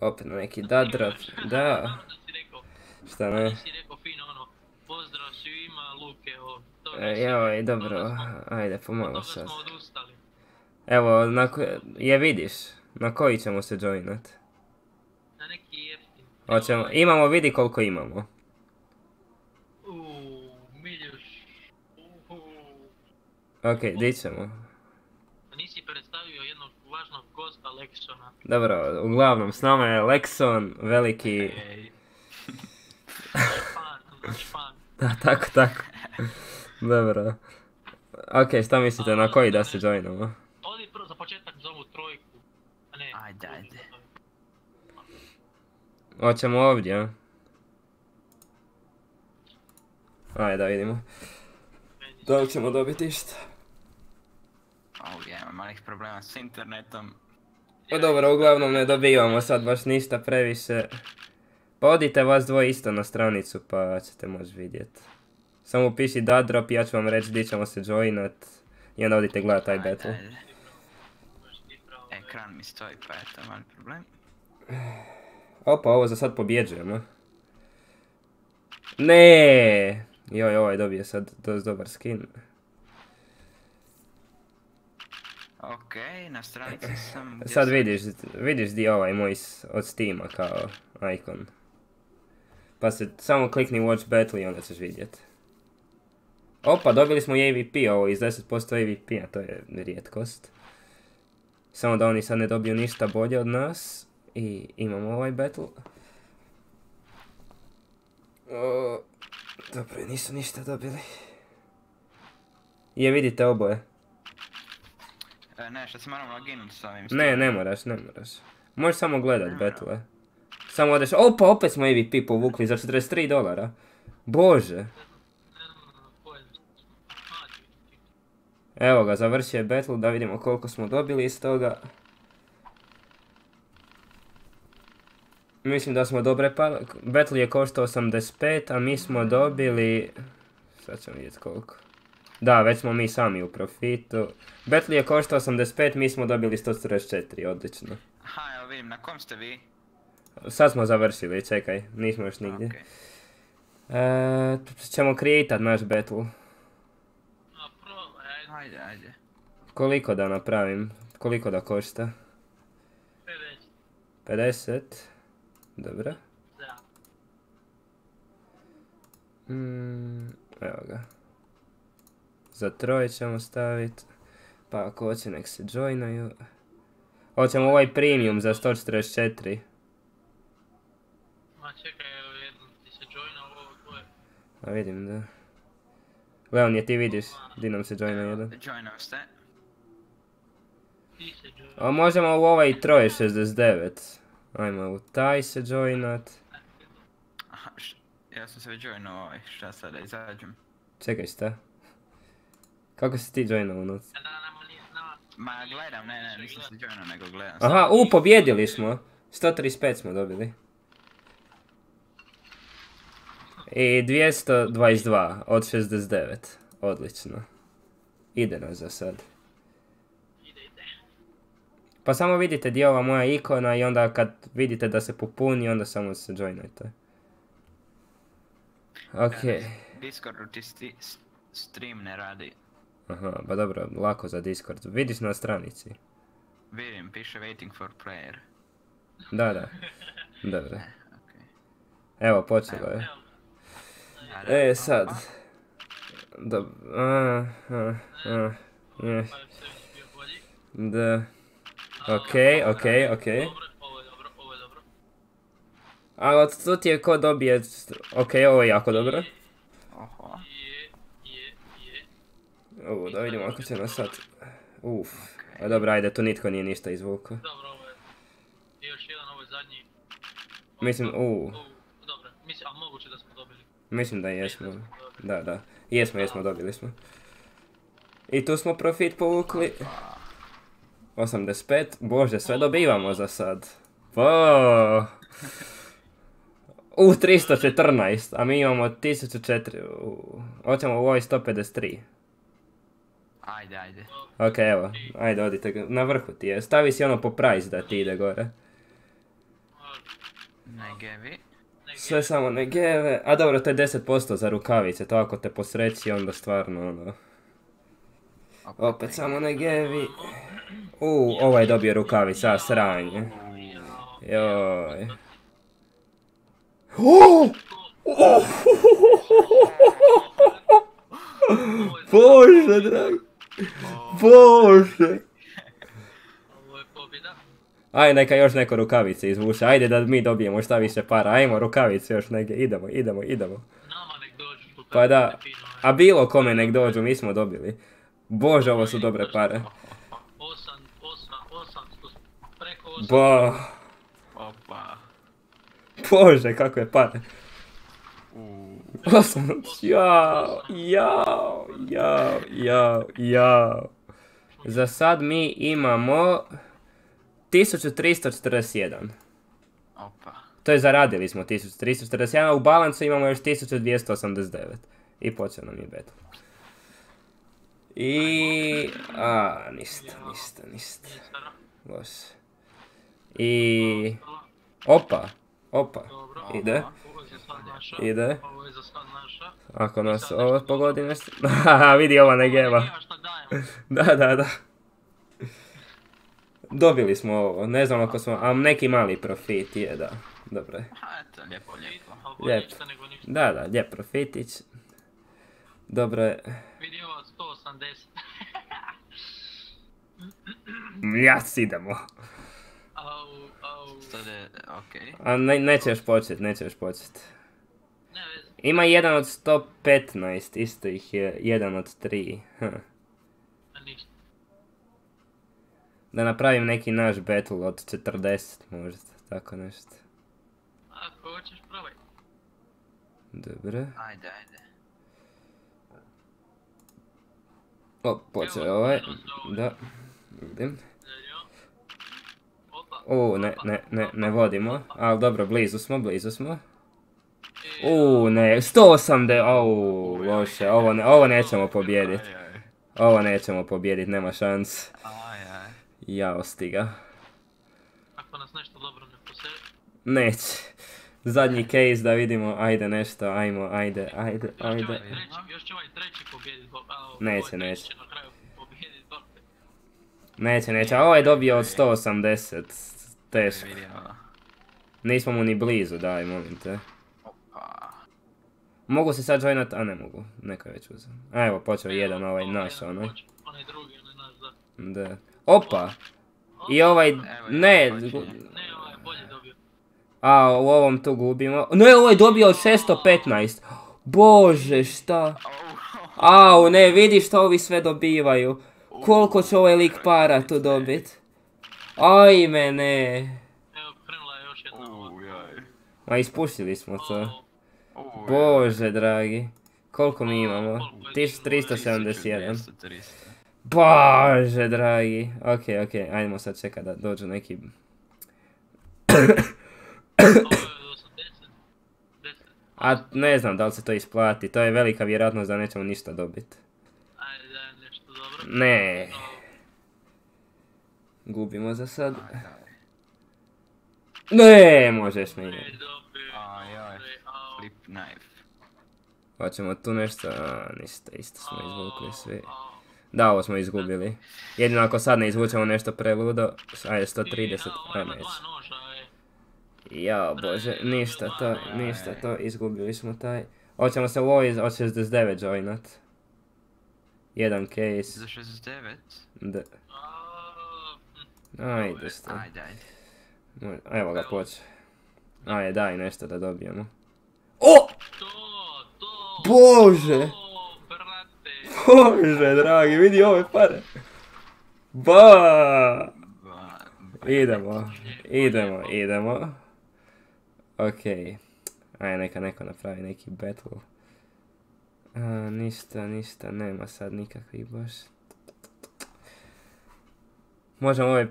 Opet na neki dadrop, da. Ono što si rekao. Šta ne? Ono si rekao fino ono, pozdrav svima, Luke, toga si. Joj, dobro, ajde Od pomalo toga sad. smo odustali. Evo, je vidiš, na koji ćemo se joinat? Na neki jeftin. Imamo, vidi koliko imamo. Miljuš. Okej, di ćemo? Nisi predstavio jednog važnog gosta Lexona. Dobro, uglavnom, s nama je Lexon, veliki... Naš fan. Da, tako. Dobro. Okej, šta mislite, na koji da se joinamo? Odi prvo za početak za ovu trojku. A ne. Ajde. Hoćemo ovdje, a? Ajde, da vidimo. Da li ćemo dobiti išta? Imam malih problema s internetom. Dobro, uglavnom ne dobivamo sad baš ništa previše. Pa odite vas dvoje isto na stranicu pa ćete moći vidjeti. Samo upiši dadrop i ja ću vam reći gdje ćemo se joinat. I onda odite gledat taj battle. Ajde. Ekran mi stoji pa je to mali problem. Opa, ovo za sad pobjeđujemo. Ne! Joj, ovaj dobije sad dosta dobar skin. Okej, na stranici sam... Sad vidiš di je ovaj moj od Steama kao ikon. Pa se samo klikni watch battle i onda ćeš vidjeti. Opa, dobili smo i AVP, ovo iz 10% AVP-a, to je rijetkost. Samo da oni sad ne dobiju ništa bolje od nas. I imamo ovaj battle. Dobro, nisu ništa dobili. Vidite oboje. Ne, što se moram loginut s ovim. Ne moraš. Možeš samo gledat battle. Samo odeš, opa, opet smo AVP povukli za $43. Bože. Evo ga, završio je battle, da vidimo koliko smo dobili iz toga. Mislim da smo dobre battle je koštao 85, a mi smo dobili... Sad ćemo vidjeti koliko. Da, već smo mi sami u profitu. Battle je koštao 85, mi smo dobili 144, odlično. Aha, evo vidim, na kom ste vi? Sad smo završili, čekaj, nismo još nigdje. Ćemo creatat naš battle. Ajde. Koliko da napravim? Koliko da košta? 50. Dobro. Evo ga. Za troje ćemo staviti. Pa ako hoće nek se joinaju. Hoćemo ovaj premium za 144. Ma čekaj, evo jedno ti se joina ovo dvoje. A vidim da. Leon, je ti vidiš di nam se joina jedan? Joinao ste. Ti se joina. A možemo u ovaj troje 69. Ajmo u taj se joinat. Aha, ja sam se već joinao ovaj, šta sad da izađem? Čekaj, šta? Kako si ti joinao unutra? Ma gledam, ne, nisam se joinao nego gledam. Aha, pobjedili smo. 135 smo dobili. I 222 od 69. Odlično. Ide nas za sad. Pa samo vidite gdje je ova moja ikona i onda kad vidite da se popuni, onda samo se joinajte. Okej. Discordu ti stream ne radi. Aha, pa dobro, lako za Discord. Vidiš na stranici. Vidim, piše waiting for player. Da. Dobro. Evo, počelo je. Sad. Da. Okej. Ovo je dobro. A od tu ti je ko dobije... Okej, ovo je jako dobro. Oho. Da vidimo ako će nas sad... A dobro, ajde, tu nitko nije ništa izvukao. Dobro, ovo je još jedan, ovo je zadnji. Mislim, Dobro, a moguće da smo dobili. Mislim da jesmo. Da. Jesmo, dobili smo. I tu smo profit povukli. 85, bože, sve dobivamo za sad. 314, a mi imamo 1004. Hoćemo u ovoj 153. Ajde. Ok, evo, ajde odite, na vrhu ti je. Stavi si ono po price da ti ide gore. Negevi. Sve samo negeve. A dobro, to je 10% za rukavice, to ako te posreći onda stvarno ono... Opet samo negevi. Ovaj je dobio rukavice, a sranje. Joj. Bože, dragi. Bože. Ovo je pobjeda. Aj, neka još neko rukavice izvuče. Ajde da mi dobijemo šta više para. Ajmo rukavice još neke. Idemo. Nama nek dođu tu. Pa da. A bilo kome nek dođu, mi smo dobili. Bože, ovo su dobre pare. 800, preko 800. Ba. Opa. Bože, kakve pare. 800. Jao. Za sad mi imamo 1341. Opa. To je zaradili smo 1341, a u balansu imamo još 1289. I počeo nam je battle. I... ništa. Loše. I... Opa. Dobro. Ide. Ovo je za sad naša. Ide. Ovo je za sad naša. Ako nas ovo pogodi nešto... Haha, vidi ova negeva. Ovo je šta dajemo. Da. Dobili smo ovo, ne znam ako smo... A neki mali profit je, da. Dobro je. Ha, eto, lijepo. A bolje Lijep. ništa nego ništa. Da, lijep profitić. Dobro je. Vidi ovo 180. Jas, idemo. Au. Sad je, okej. A neće još počet. Ne veze. Ima jedan od 115, isto ih je jedan od 3. Ništa. Da napravim neki naš battle od 40 možda, tako nešto. Ako hoćeš probaj. Dobro. Ajde. O, počeo je ovaj. Da. Vidim. Ne vodimo. Ali dobro, blizu smo. Ne, 180, loše, ovo nećemo pobijediti. Ovo nećemo pobijediti, nema šans. Jao, stiga. Ako nas nešto dobro ne poseli. Neće. Zadnji case da vidimo, ajde nešto, ajde. Još će ovaj treći pobijediti. Neće. Na kraju pobijediti. Neće, a ovo je dobio od 180. Teško. Nismo mu ni blizu, daj, molim te. Mogu se sad joinat, a ne mogu, neko je već uzeo. A evo, počeo jedan ovaj naš, onaj. Onaj drugi, onaj naš, da. Da. Opa! I ovaj, ne, Ne, ovaj je bolje dobio. a u ovom tu gubimo. Ne, ovaj je dobio od 615. Bože, šta? Au, ne, vidi što ovi sve dobivaju. Koliko će ovaj lik para tu dobit? Ajme, ne. Evo, krenula je još jedna ova. Ma ispuštili smo to. Bože, dragi. Koliko mi imamo? 1371. Bože, dragi. Okej, ajdemo sad čekat da dođu neki... Ovo je od 80. A ne znam da li se to isplati, to je velika vjerojatnost da nećemo ništa dobiti. Ajde, daj nešto dobro. Ne. Gubimo za sad. Ne, možeš mi. Ne dobio. Flip knife. Hoćemo tu nešto, ništa, isto smo izvukli svi. Da, ovo smo izgubili. Jedino ako sad ne izvučemo nešto preludo, ajde 130, a neće. Jao bože, ništa to, izgubili smo taj. Hoćemo se u ovoj od 69 joinat. Jedan case. Za 69? Da. Ajde što. Ajde. Evo ga poče. Ajde daj nešto da dobijemo. O! Bože! Bože dragi, vidi ove pare. Ba! Idemo. Okej. Ajde neka neko napravi neki battle. Ništa, nema sad nikakvih baš. Možemo ovaj...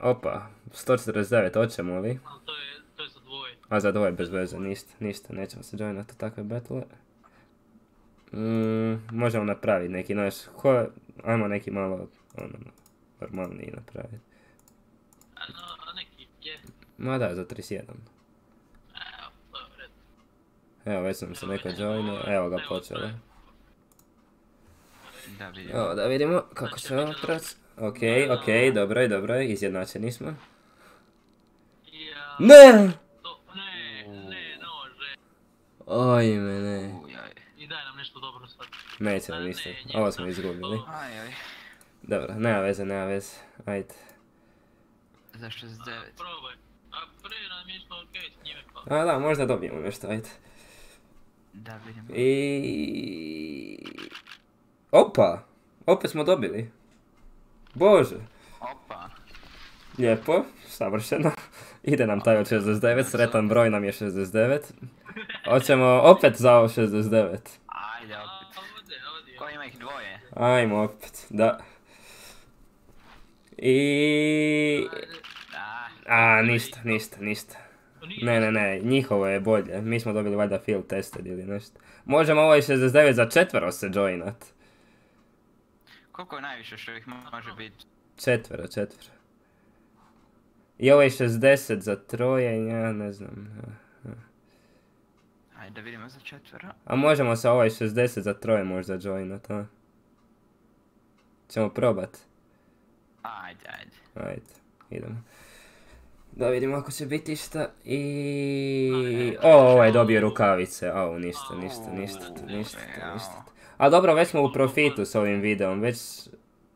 Opa, 149, hoćemo li? To je za dvoje. A za dvoje bez veze, ništa, nećemo se joinati u takve battle. Možemo napraviti neki naš... Ajmo neki malo... normalniji napraviti. A neki je. Ma da, za 31. Evo, već sam se neko joinao, evo ga počelo. Da vidimo. Evo, da vidimo kako će ovo proći. Okej, dobro je, izjednačeni smo. Ja, Ne! ne, nože. Ajme, ne. I daj nam nešto dobro sad. Nećemo Ne, ništa, njemu ovo smo sad. izgubili. Aj. Dobro, nema veze, ajde. Za 69. Probaj. A prije nam je išlo okej s njime pa. A da, možda dobijemo nešto, ajde. Da vidimo. Opa! Opet smo dobili. Bože. Opa. Lijepo, savršeno. Ide nam taj od 69, sretan broj nam je 69. Hoćemo opet za ovo 69. Ajde opet. Odi. Ko ima ih dvoje? Ajmo opet, da. Ništa. Ne, njihovo je bolje. Mi smo dobili valjda field tested ili nešto. Možemo ovaj 69 za četvero se joinat. Koliko je najviše što ih može biti? Četvero. I ovaj 60 za troje, ja ne znam. Ajde da vidimo za četvero. A možemo sa ovaj 60 za troje možda joinat, a? Ćemo probat. Ajde. Ajde, idemo. Da vidimo ako će biti išta ovaj je dobio rukavice, ništa. A dobro, već smo u profitu s ovim videom, već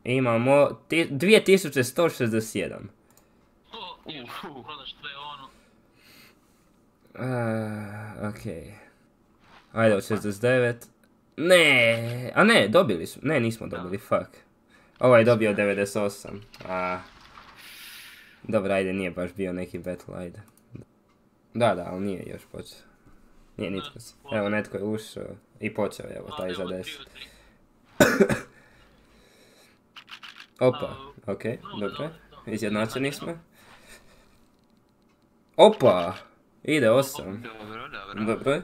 imamo 2167. Prodaš sve ono. Okej. Ajde od 69. Ne, dobili smo. Ne, nismo dobili, fuck. Ovaj je dobio 98. Dobro, ajde, nije baš bio neki battle, ajde. Da, ali nije još počeo. Nije nitko se. Evo, netko je ušao i počeo, evo, taj za 10. Opa, okej, dobro. Izjednačeni smo. Opa! Ide 8. Dobro.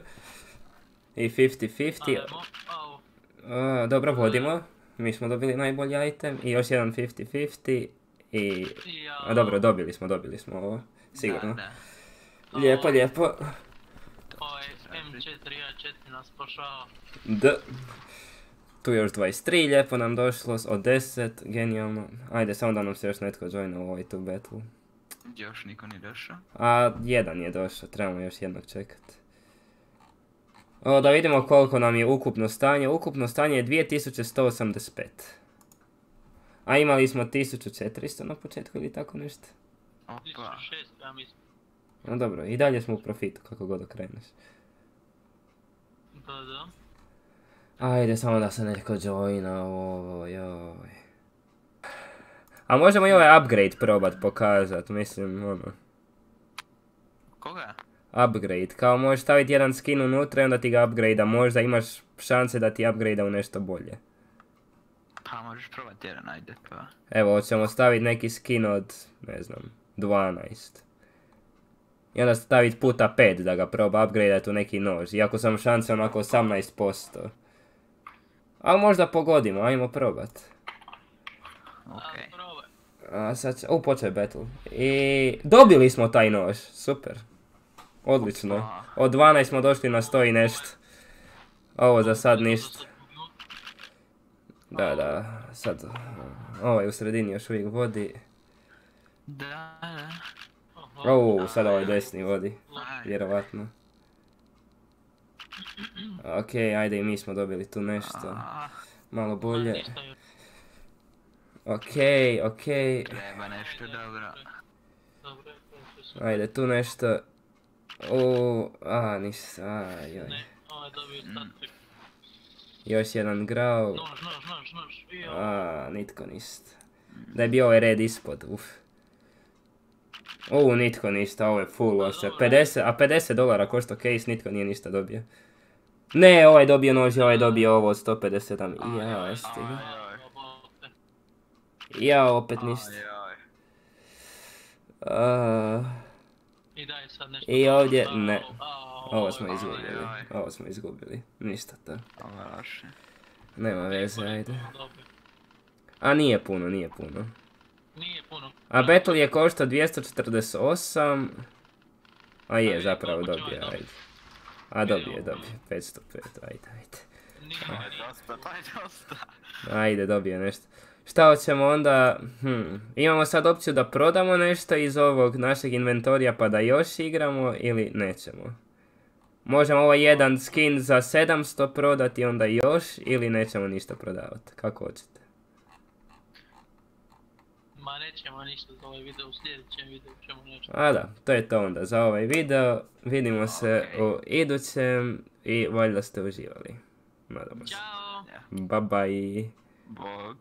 I 50-50. Dobro, vodimo. Mi smo dobili najbolji item. I još jedan 50-50. Dobro, dobili smo ovo. Sigurno. Lijepo. Ovaj M4A4 nas spašava. Tu još 23, lijepo nam došlo od 10, genijalno. Ajde, samo da nam se još netko joina u ovaj tu battle. Još niko nije došao. Jedan je došao, trebamo još jednog čekat. Da vidimo koliko nam je ukupno stanje. Ukupno stanje je 2185. A imali smo 1400 na početku ili tako nešto. 1600, ja mislim. No dobro, i dalje smo u profitu kako god okreneš. Da. Ajde, samo da se netko joina ovo, joj. A možemo i ovaj upgrade probat pokazat, mislim, ono. Koga? Upgrade, kao možeš staviti jedan skin unutra i onda ti ga upgrade-a, možda imaš šanse da ti upgrade-a u nešto bolje. Pa možeš probati jedan, ajde pa. Evo, hoćemo staviti neki skin od, ne znam, 12. I onda staviti puta 5 da ga proba upgrade-at u neki nož, iako sam šanse onako 18%. Ali možda pogodimo, ajmo probat. Okej. A sad će, počeo je battle. I dobili smo taj nož, super. Odlično. Od 12 smo došli na 100 i nešto. Ovo za sad ništa. Da, sad. Ovaj u sredini još uvijek vodi. Da. Sad ovaj desni vodi. Vjerovatno. Okej, ajde i mi smo dobili tu nešto. Malo bolje. Okej. Treba nešto dobro. Ajde tu nešto. Ništa, ajoj. Još jedan grau. Nož. Nitko ništa. Da je bio ovaj red ispod, nitko ništa, ovo je full loše. 50 dolara košta case, nitko nije ništa dobio. Ne, ovaj dobio nož, ovaj dobio ovo od 157. Jeste ga. Ja, opet ništa. I ovdje, ne. Ovo smo izgubili. Ništa to. Nema veze, ajde. A nije puno. A battle je košta 248. A je, zapravo dobio, ajde. A dobije, 505, ajde. Nije To je mi. dosta, to je dosta. Ajde, dobije nešto. Šta hoćemo onda? Imamo sad opciju da prodamo nešto iz ovog našeg inventorija pa da još igramo ili nećemo? Možemo ovaj jedan skin za 700 prodati onda još ili nećemo ništa prodavati? Kako hoćete? Ma nećemo ništa za ovaj video, u sljedećem videu ćemo nešto. A da, to je to onda za ovaj video. Vidimo se u idućem i valjda ste uživali. Nadamo se. Ćao! Bye bye. Bog.